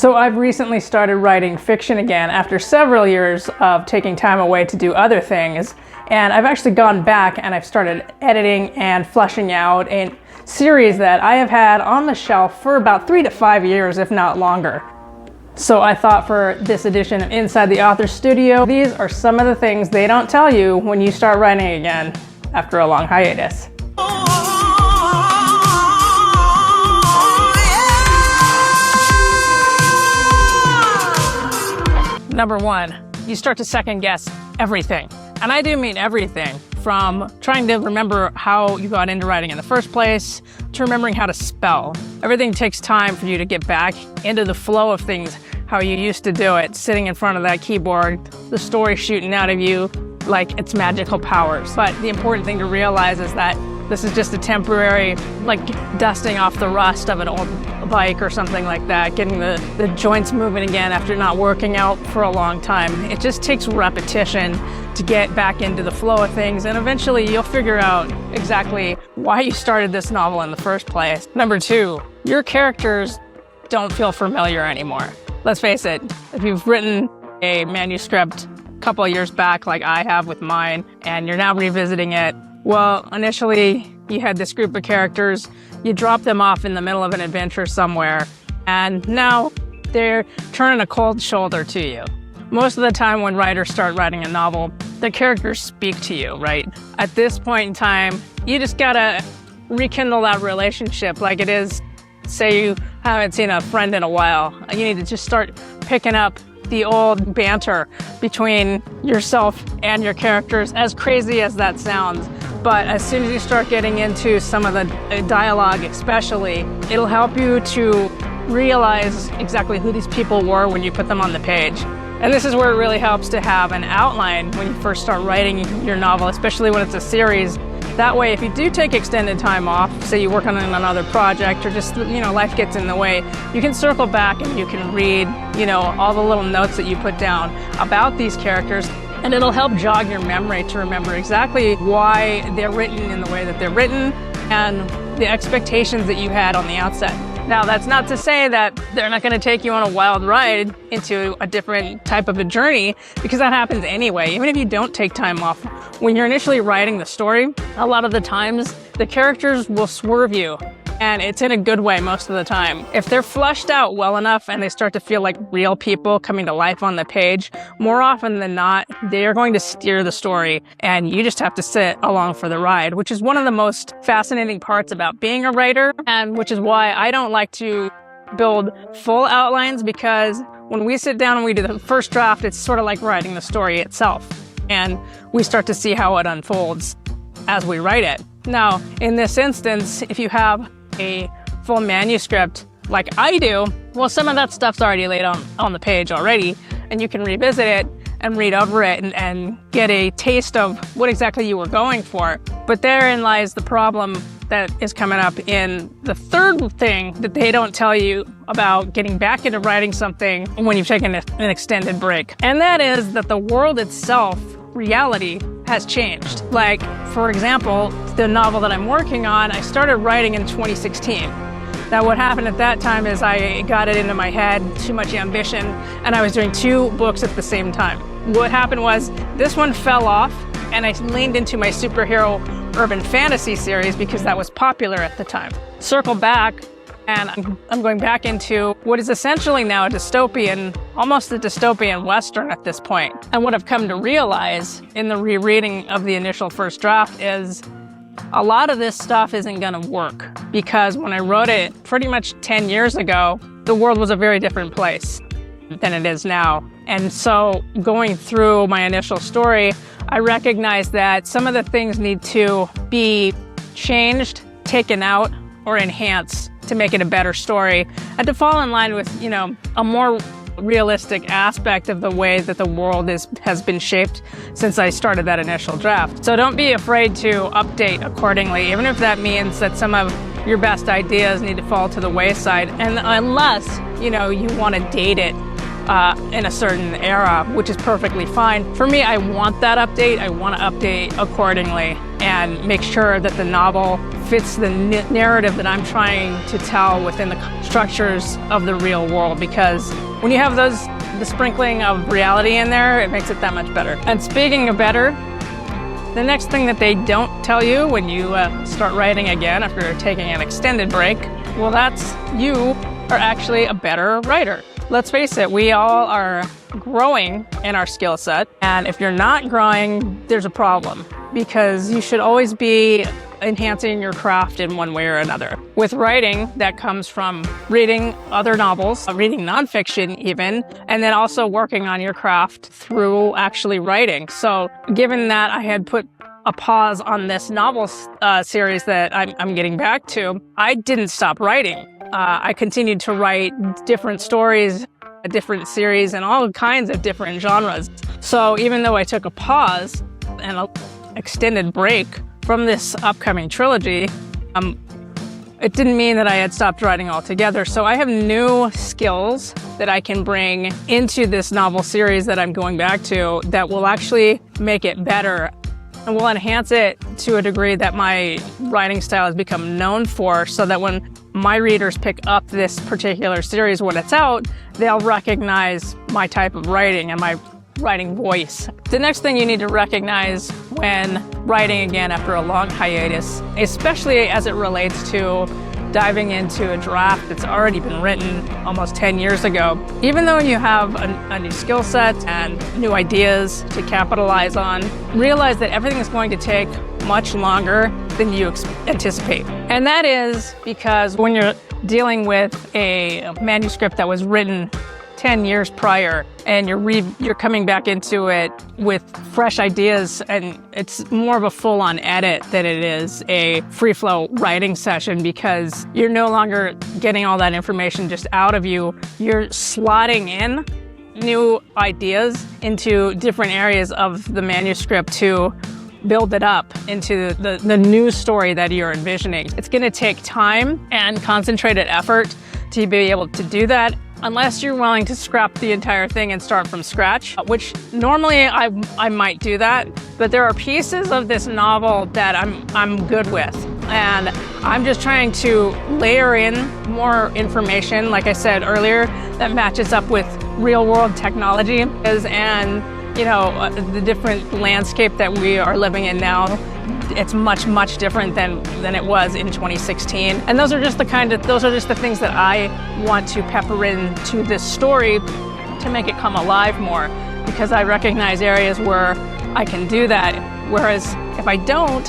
So I've recently started writing fiction again after several years of taking time away to do other things. And I've actually gone back and I've started editing and fleshing out a series that I have had on the shelf for about 3 to 5 years, if not longer. So I thought for this edition of Inside the Author's Studio, these are some of the things they don't tell you when you start writing again after a long hiatus. Number 1, you start to second guess everything. And I do mean everything, from trying to remember how you got into writing in the first place, to remembering how to spell. Everything takes time for you to get back into the flow of things, how you used to do it, sitting in front of that keyboard, the story shooting out of you like it's magical powers. But the important thing to realize is that this is just a temporary, like dusting off the rust of an old bike or something like that, getting the joints moving again after not working out for a long time. It just takes repetition to get back into the flow of things, and eventually you'll figure out exactly why you started this novel in the first place. Number 2, your characters don't feel familiar anymore. Let's face it, if you've written a manuscript a couple of years back like I have with mine, and you're now revisiting it, well, initially you had this group of characters, you dropped them off in the middle of an adventure somewhere, and now they're turning a cold shoulder to you. Most of the time when writers start writing a novel, the characters speak to you, right? At this point in time, you just gotta rekindle that relationship like it is, say you haven't seen a friend in a while. You need to just start picking up the old banter between yourself and your characters, as crazy as that sounds. But as soon as you start getting into some of the dialogue especially, it'll help you to realize exactly who these people were when you put them on the page. And this is where it really helps to have an outline when you first start writing your novel, especially when it's a series. That way, if you do take extended time off, say you work on another project or just, life gets in the way, you can circle back and you can read, all the little notes that you put down about these characters. And it'll help jog your memory to remember exactly why they're written in the way that they're written and the expectations that you had on the outset. Now, that's not to say that they're not going to take you on a wild ride into a different type of a journey, because that happens anyway. Even if you don't take time off, when you're initially writing the story, a lot of the times the characters will swerve you. And it's in a good way most of the time. If they're fleshed out well enough and they start to feel like real people coming to life on the page, more often than not, they are going to steer the story, and you just have to sit along for the ride, which is one of the most fascinating parts about being a writer, and which is why I don't like to build full outlines, because when we sit down and we do the first draft, it's sort of like writing the story itself, and we start to see how it unfolds as we write it. Now, in this instance, if you have a full manuscript like I do, well, some of that stuff's already laid on the page already, and you can revisit it and read over it and get a taste of what exactly you were going for. But therein lies the problem that is coming up in the third thing that they don't tell you about getting back into writing something when you've taken an extended break. And that is that the world itself, reality, has changed. Like, for example, the novel that I'm working on, I started writing in 2016. Now, what happened at that time is I got it into my head, too much ambition, and I was doing 2 books at the same time. What happened was this one fell off, and I leaned into my superhero urban fantasy series because that was popular at the time. Circle back, and I'm going back into what is essentially now a dystopian, almost a dystopian Western at this point. And what I've come to realize in the rereading of the initial first draft is a lot of this stuff isn't going to work, because when I wrote it pretty much 10 years ago, the world was a very different place than it is now. And so going through my initial story, I recognized that some of the things need to be changed, taken out, or enhanced to make it a better story, and to fall in line with, a more realistic aspect of the way that the world has been shaped since I started that initial draft. So don't be afraid to update accordingly, even if that means that some of your best ideas need to fall to the wayside, and unless, you want to date it in a certain era, which is perfectly fine. For me, I want that update. I want to update accordingly and make sure that the novel fits the narrative that I'm trying to tell within the structures of the real world. Because when you have the sprinkling of reality in there, it makes it that much better. And speaking of better, the next thing that they don't tell you when you start writing again after taking an extended break, well, that's you are actually a better writer. Let's face it, we all are growing in our skill set. And if you're not growing, there's a problem, because you should always be enhancing your craft in one way or another. With writing, that comes from reading other novels, reading nonfiction even, and then also working on your craft through actually writing. So given that I had put a pause on this novel series that I'm getting back to, I didn't stop writing. I continued to write different stories, a different series, and all kinds of different genres. So even though I took a pause and an extended break from this upcoming trilogy, it didn't mean that I had stopped writing altogether. So I have new skills that I can bring into this novel series that I'm going back to that will actually make it better and will enhance it to a degree that my writing style has become known for, so that when my readers pick up this particular series when it's out, they'll recognize my type of writing and my writing voice. The next thing you need to recognize when writing again after a long hiatus, especially as it relates to diving into a draft that's already been written almost 10 years ago, even though you have a new skill set and new ideas to capitalize on, realize that everything is going to take much longer than you anticipate. And that is because when you're dealing with a manuscript that was written 10 years prior, and you're coming back into it with fresh ideas, and it's more of a full-on edit than it is a free-flow writing session, because you're no longer getting all that information just out of you. You're slotting in new ideas into different areas of the manuscript to build it up into the new story that you're envisioning. It's going to take time and concentrated effort to be able to do that, unless you're willing to scrap the entire thing and start from scratch, which normally I might do that. But there are pieces of this novel that I'm good with, and I'm just trying to layer in more information, like I said earlier, that matches up with real world technology and the different landscape that we are living in now. It's much different than it was in 2016. And those are just the things that I want to pepper into this story to make it come alive more, because I recognize areas where I can do that. Whereas if I don't,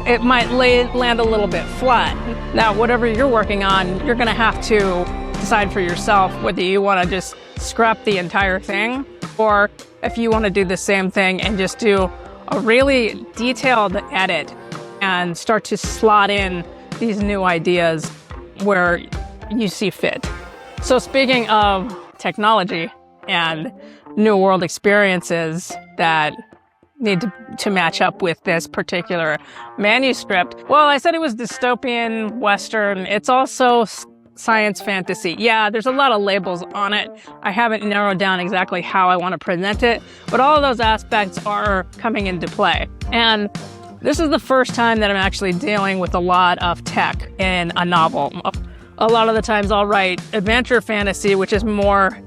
it might land a little bit flat. Now, whatever you're working on, you're gonna have to decide for yourself whether you wanna just scrap the entire thing, or if you wanna do the same thing and just do a really detailed edit and start to slot in these new ideas where you see fit. So speaking of technology and new world experiences that need to match up with this particular manuscript, well, I said it was dystopian Western. It's also science fantasy. Yeah, there's a lot of labels on it. I haven't narrowed down exactly how I want to present it, but all of those aspects are coming into play. And this is the first time that I'm actually dealing with a lot of tech in a novel. A lot of the times I'll write adventure fantasy, which is more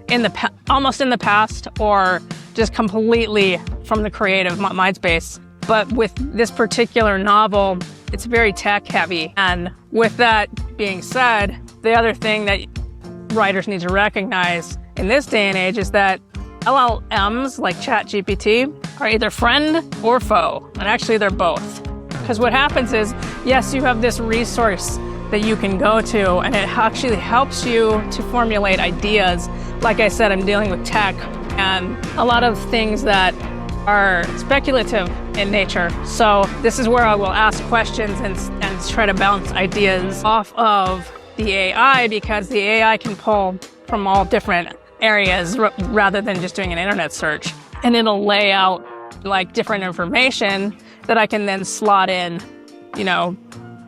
almost in the past, or just completely from the creative mind space. But with this particular novel, it's very tech heavy. And with that being said, the other thing that writers need to recognize in this day and age is that LLMs like ChatGPT are either friend or foe, and actually they're both. Because what happens is, yes, you have this resource that you can go to, and it actually helps you to formulate ideas. Like I said, I'm dealing with tech and a lot of things that are speculative in nature. So this is where I will ask questions and try to bounce ideas off of the AI, because the AI can pull from all different areas rather than just doing an internet search. And it'll lay out like different information that I can then slot in,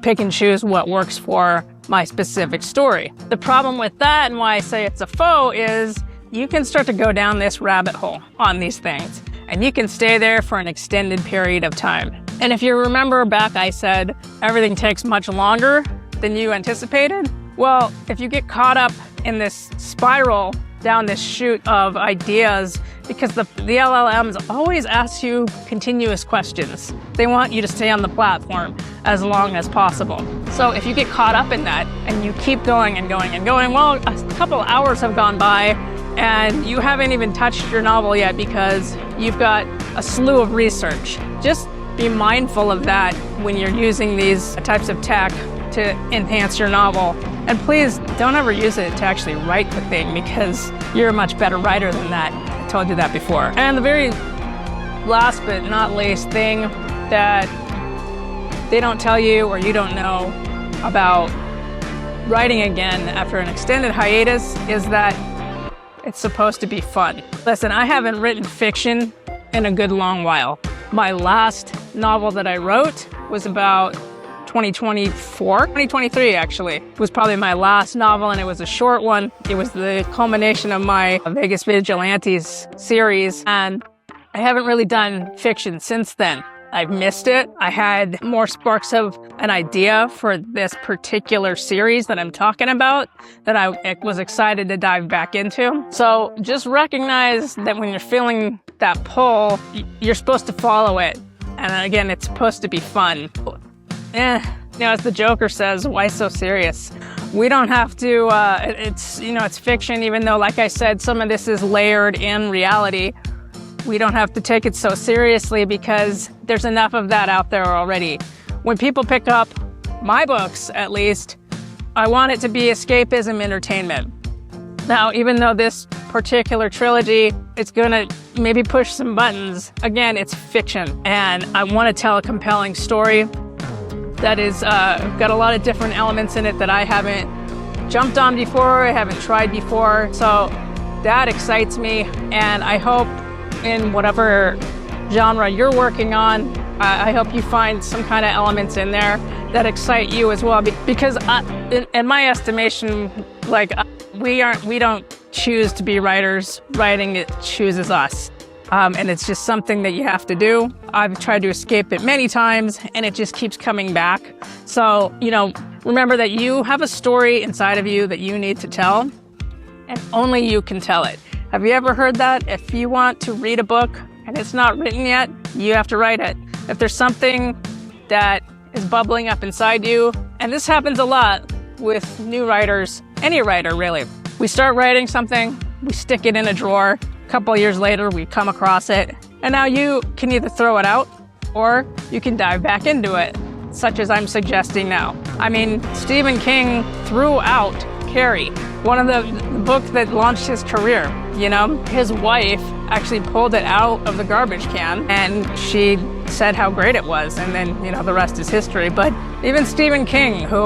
pick and choose what works for my specific story. The problem with that, and why I say it's a foe, is you can start to go down this rabbit hole on these things, and you can stay there for an extended period of time. And if you remember back, I said everything takes much longer than you anticipated. Well, if you get caught up in this spiral down this chute of ideas, because the LLMs always ask you continuous questions. They want you to stay on the platform as long as possible. So if you get caught up in that and you keep going and going and going, well, a couple hours have gone by and you haven't even touched your novel yet because you've got a slew of research. Just be mindful of that when you're using these types of tech to enhance your novel. And please don't ever use it to actually write the thing, because you're a much better writer than that. I told you that before. And the very last but not least thing that they don't tell you or you don't know about writing again after an extended hiatus is that it's supposed to be fun. Listen, I haven't written fiction in a good long while. My last novel that I wrote was about 2023 actually, was probably my last novel, and it was a short one. It was the culmination of my Vegas Vigilantes series, and I haven't really done fiction since then. I've missed it. I had more sparks of an idea for this particular series that I'm talking about that I was excited to dive back into. So just recognize that when you're feeling that pull, you're supposed to follow it. And again, it's supposed to be fun. As the Joker says, why so serious? We don't have to, it's fiction, even though, like I said, some of this is layered in reality. We don't have to take it so seriously because there's enough of that out there already. When people pick up my books, at least, I want it to be escapism entertainment. Now, even though this particular trilogy, it's gonna maybe push some buttons, again, it's fiction. And I want to tell a compelling story that is got a lot of different elements in it that I haven't jumped on before, I haven't tried before. So that excites me, and I hope in whatever genre you're working on, I hope you find some kind of elements in there that excite you as well. Because in my estimation, we don't choose to be writers. Writing, it chooses us. And it's just something that you have to do. I've tried to escape it many times, and it just keeps coming back. So, remember that you have a story inside of you that you need to tell, and only you can tell it. Have you ever heard that? If you want to read a book and it's not written yet, you have to write it. If there's something that is bubbling up inside you, and this happens a lot with new writers, any writer really. We start writing something, we stick it in a drawer. A couple of years later, we come across it, and now you can either throw it out or you can dive back into it, such as I'm suggesting now. I mean, Stephen King threw out Carrie, one of the book that launched his career. His wife actually pulled it out of the garbage can, and she said how great it was, and then, the rest is history. But even Stephen King, who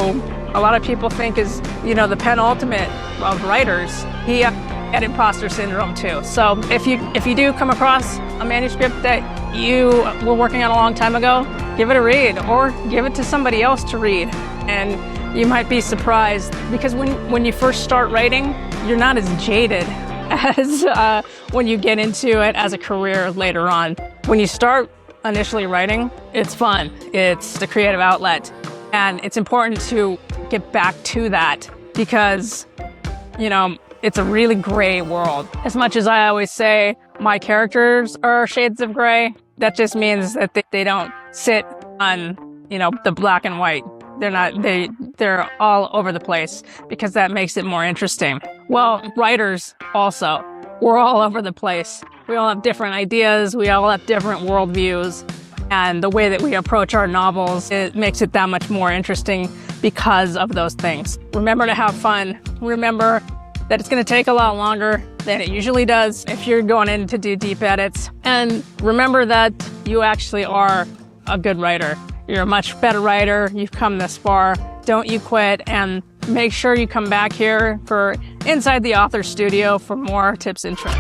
a lot of people think is, the penultimate of writers, he had imposter syndrome too. So if you do come across a manuscript that you were working on a long time ago, give it a read or give it to somebody else to read. And you might be surprised, because when you first start writing, you're not as jaded as when you get into it as a career later on. When you start initially writing, it's fun. It's the creative outlet. And it's important to get back to that because, it's a really gray world. As much as I always say my characters are shades of gray, that just means that they don't sit on, the black and white. They're all over the place because that makes it more interesting. Well, writers also, we're all over the place. We all have different ideas. We all have different worldviews. And the way that we approach our novels, it makes it that much more interesting because of those things. Remember to have fun. Remember that it's going to take a lot longer than it usually does if you're going in to do deep edits. And remember that you actually are a good writer. You're a much better writer. You've come this far. Don't you quit, and make sure you come back here for Inside the Author Studio for more tips and tricks.